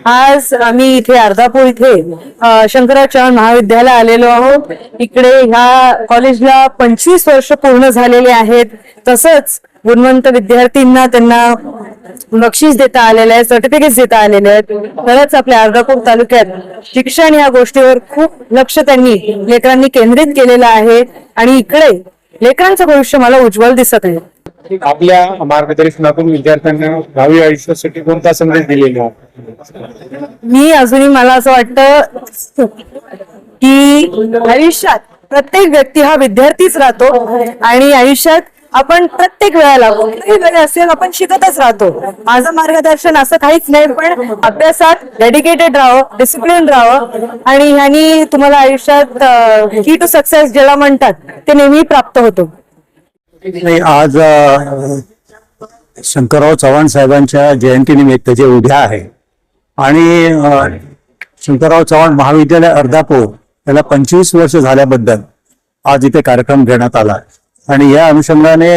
आज आम्ही इथे अर्धापूर इथे शंकरराव चव्हाण महाविद्यालय आलेलो आहोत. इकडे ह्या कॉलेजला 25 वर्ष पूर्ण झालेले आहेत. तसंच गुणवंत विद्यार्थ्यांना त्यांना बक्षीस देता आलेले आहेत, सर्टिफिकेट्स देता आलेले आहेत. खरंच आपल्या अर्धापूर तालुक्यात शिक्षण या गोष्टीवर खूप लक्ष त्यांनी लेकरांनी केंद्रित केलेलं आहे आणि इकडे लेकरांचं भविष्य मला उज्ज्वल दिसत आहे. आपल्या मार्गदर्शनातून विद्यार्थ्यांना भावी आयुष्यासाठी कोणता संदेश दिलेला आहे? मी अजूनही मला असं वाटतं की आयुष्यात प्रत्येक व्यक्ती हा विद्यार्थीच राहतो आणि आयुष्यात आपण प्रत्येक वेळेला कुठल्याही वेळ असेल आपण शिकतच राहतो. माझं मार्गदर्शन असं काहीच नाही, पण अभ्यासात डेडिकेटेड राहावं, डिसिप्लिन राहावं आणि ह्यानी तुम्हाला आयुष्यात की टू सक्सेस ज्याला म्हणतात ते नेहमी प्राप्त होतो. आज शंकरराव चव्हाण साहेबांच्या जयंतीनिमित्त जे उद्या आहे आणि शंकरराव चव्हाण महाविद्यालय अर्धापूर याला 25 वर्ष झाल्याबद्दल आज इथे कार्यक्रम घेण्यात आला आणि या अनुषंगाने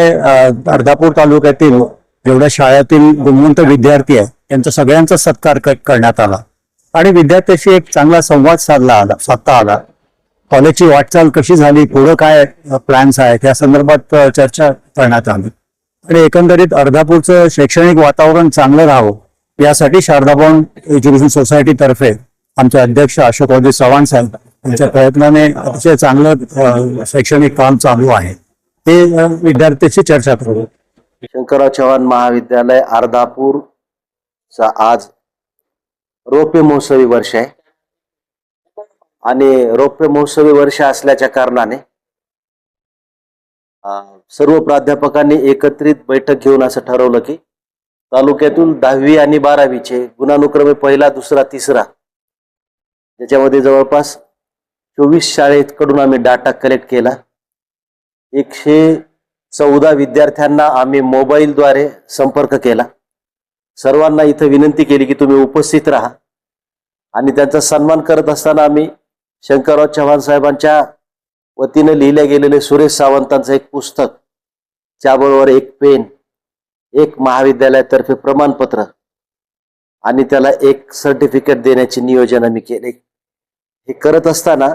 अर्धापूर तालुक्यातील जेवढ्या शाळेतील गुणवंत विद्यार्थी आहेत त्यांचा सगळ्यांचा सत्कार करण्यात आला आणि विद्यार्थ्याशी एक चांगला संवाद साधता आला. कॉलेजची वाटचाल कशी झाली, पुढं काय प्लॅन्स आहेत या संदर्भात चर्चा करण्यात आली आणि एकंदरीत अर्धापूरचं शैक्षणिक वातावरण चांगलं राहावं यासाठी शारदा भवन एज्युकेशन सोसायटी तर्फे आमचे अध्यक्ष अशोक चव्हाण साहेब यांच्या प्रयत्नाने अतिशय चांगलं शैक्षणिक काम चालू आहे. ते विद्यार्थ्यांशी चर्चा करू. शंकरराव चव्हाण महाविद्यालय अर्धापूरचा आज रौप्य महोत्सवी वर्ष आहे आणि रौप्य महोत्सवी वर्ष असल्याच्या कारणाने सर्व प्राध्यापकांनी एकत्रित बैठक घेऊन असं ठरवलं की तालुक्यातून 10वी आणि 12वीचे गुणानुक्रमे पहिला, दुसरा, तिसरा ज्याच्यामध्ये जवळपास 24 शाळेकडून आम्ही डाटा कलेक्ट केला. 114 विद्यार्थ्यांना आम्ही मोबाईलद्वारे संपर्क केला. सर्वांना इथं विनंती केली की तुम्ही उपस्थित राहा आणि त्यांचा सन्मान करत असताना आम्ही शंकरराव चव्हाण साहेबांच्या वतीने लिहिले गेलेले सुरेश सावंतांचं एक पुस्तक, त्याबरोबर एक पेन, एक महाविद्यालयातर्फे प्रमाणपत्र आणि त्याला एक सर्टिफिकेट देण्याचे नियोजन आम्ही केले. हे करत असताना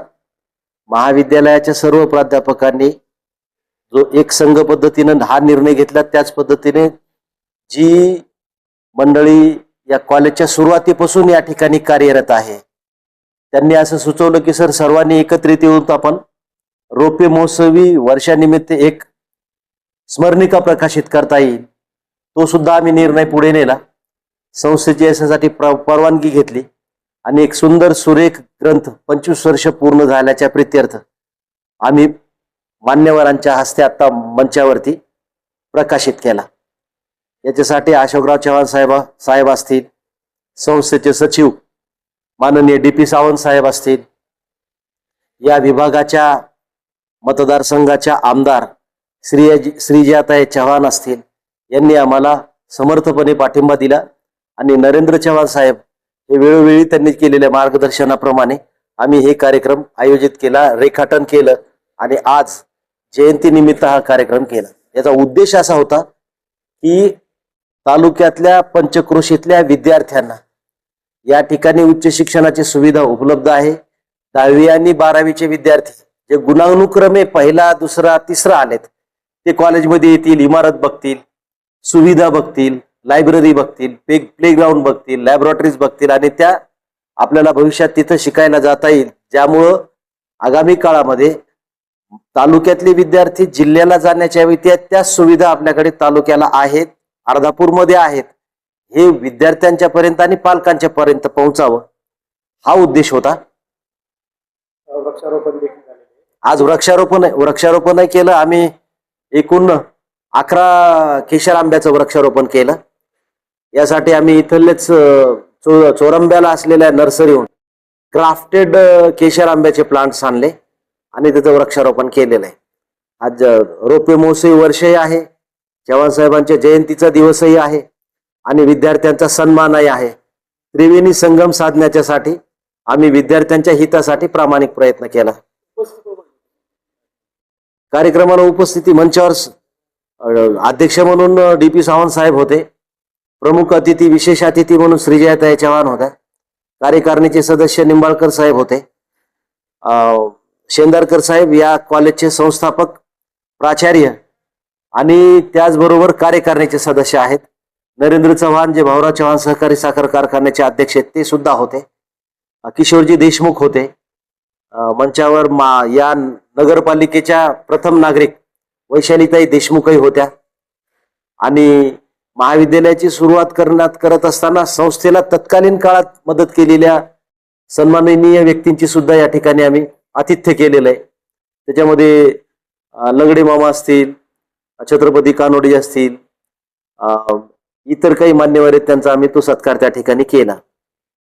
महाविद्यालयाच्या सर्व प्राध्यापकांनी जो एक संघ पद्धतीनं हा निर्णय घेतला, त्याच पद्धतीने जी मंडळी या कॉलेजच्या सुरुवातीपासून या ठिकाणी कार्यरत आहे त्यांनी असं सुचवलं की सर सर्वांनी एकत्रित येऊन आपण रौप्य महोत्सवी वर्षानिमित्त एक स्मरणिका प्रकाशित करता येईल. तो सुद्धा आम्ही निर्णय पुढे नेला. संस्थेची याच्यासाठी परवानगी घेतली आणि एक सुंदर सुरेख ग्रंथ 25 वर्ष पूर्ण झाल्याच्या प्रित्यर्थ आम्ही मान्यवरांच्या हस्ते आता मंचावरती प्रकाशित केला. याच्यासाठी अशोकराव चव्हाण साहेब असतील, संस्थेचे सचिव माननीय DP सावंत साहेब असतील, या विभागाच्या मतदारसंघाच्या आमदार श्रीजाताई चव्हाण असतील, यांनी आम्हाला समर्थपणे पाठिंबा दिला आणि नरेंद्र चव्हाण साहेब हे वेळोवेळी त्यांनी केलेल्या मार्गदर्शनाप्रमाणे आम्ही हे कार्यक्रम आयोजित केला, रेखाटन केलं आणि आज जयंतीनिमित्त हा कार्यक्रम केला. याचा उद्देश असा होता की तालुक्यातल्या पंचक्रोशीतल्या विद्यार्थ्यांना या ठिकाणी उच्च शिक्षणाची सुविधा उपलब्ध आहे. 10वी आणि 12वीचे विद्यार्थी जे गुणानुक्रमे पहिला, दुसरा, तिसरा आलेत ते कॉलेजमध्ये येतील, इमारत बघतील, सुविधा बघतील, लायब्ररी बघतील, प्लेग्राऊंड बघतील, लॅबोरेटरीज बघतील आणि त्या आपल्याला भविष्यात तिथं शिकायला जाता येईल. ज्यामुळं आगामी काळामध्ये तालुक्यातले विद्यार्थी जिल्ह्याला जाण्याच्या ऐवजी त्याच सुविधा आपल्याकडे तालुक्याला आहेत, अर्धापूरमध्ये आहेत, हे विद्यार्थ्यांच्या पर्यंत आणि पालकांच्या पर्यंत पोहोचावं हा उद्देश होता. आज वृक्षारोपण केलं. आम्ही एकूण 11 केशर आंब्याचं वृक्षारोपण केलं. यासाठी आम्ही इथलेच चोरंब्याला असलेल्या नर्सरीहून ग्राफ्टेड केशर आंब्याचे प्लांट्स आणले आणि त्याचं वृक्षारोपण केलेलं आहे. आज रौप्य महोत्सवी वर्षही आहे, चव्हाण साहेबांच्या जयंतीचा दिवसही आहे आणि विद्यार्थ्यांचा सन्मानही आहे. त्रिवेणी संगम साधण्याच्यासाठी आम्ही विद्यार्थ्यांच्या हितासाठी प्रामाणिक प्रयत्न केला. कार्यक्रमाला उपस्थिती मंचावर अध्यक्ष म्हणून DP सावंत साहेब होते. प्रमुख अतिथी विशेष अतिथी म्हणून श्रीजयाताई चव्हाण होत्या. कार्यकारिणीचे सदस्य निंबाळकर साहेब होते. शेंदारकर साहेब या कॉलेजचे संस्थापक प्राचार्य आणि त्याचबरोबर कार्यकारिणीचे सदस्य आहेत. नरेंद्र चव्हाण जे भाऊराव चव्हाण सहकारी साखर कारखान्याचे अध्यक्ष आहेत ते सुद्धा होते. किशोरजी देशमुख होते. मंचावर या नगरपालिकेच्या प्रथम नागरिक वैशालीताई देशमुखही होत्या. आणि महाविद्यालयाची सुरुवात करत असताना संस्थेला तत्कालीन काळात मदत केलेल्या सन्माननीय व्यक्तींची सुद्धा या ठिकाणी आम्ही आतिथ्य केलेलं आहे. त्याच्यामध्ये लंगडे मामा असतील, छत्रपती कानोडे असतील, इतर काही मान्यवर आहेत, त्यांचा आम्ही तो सत्कार त्या ठिकाणी केला.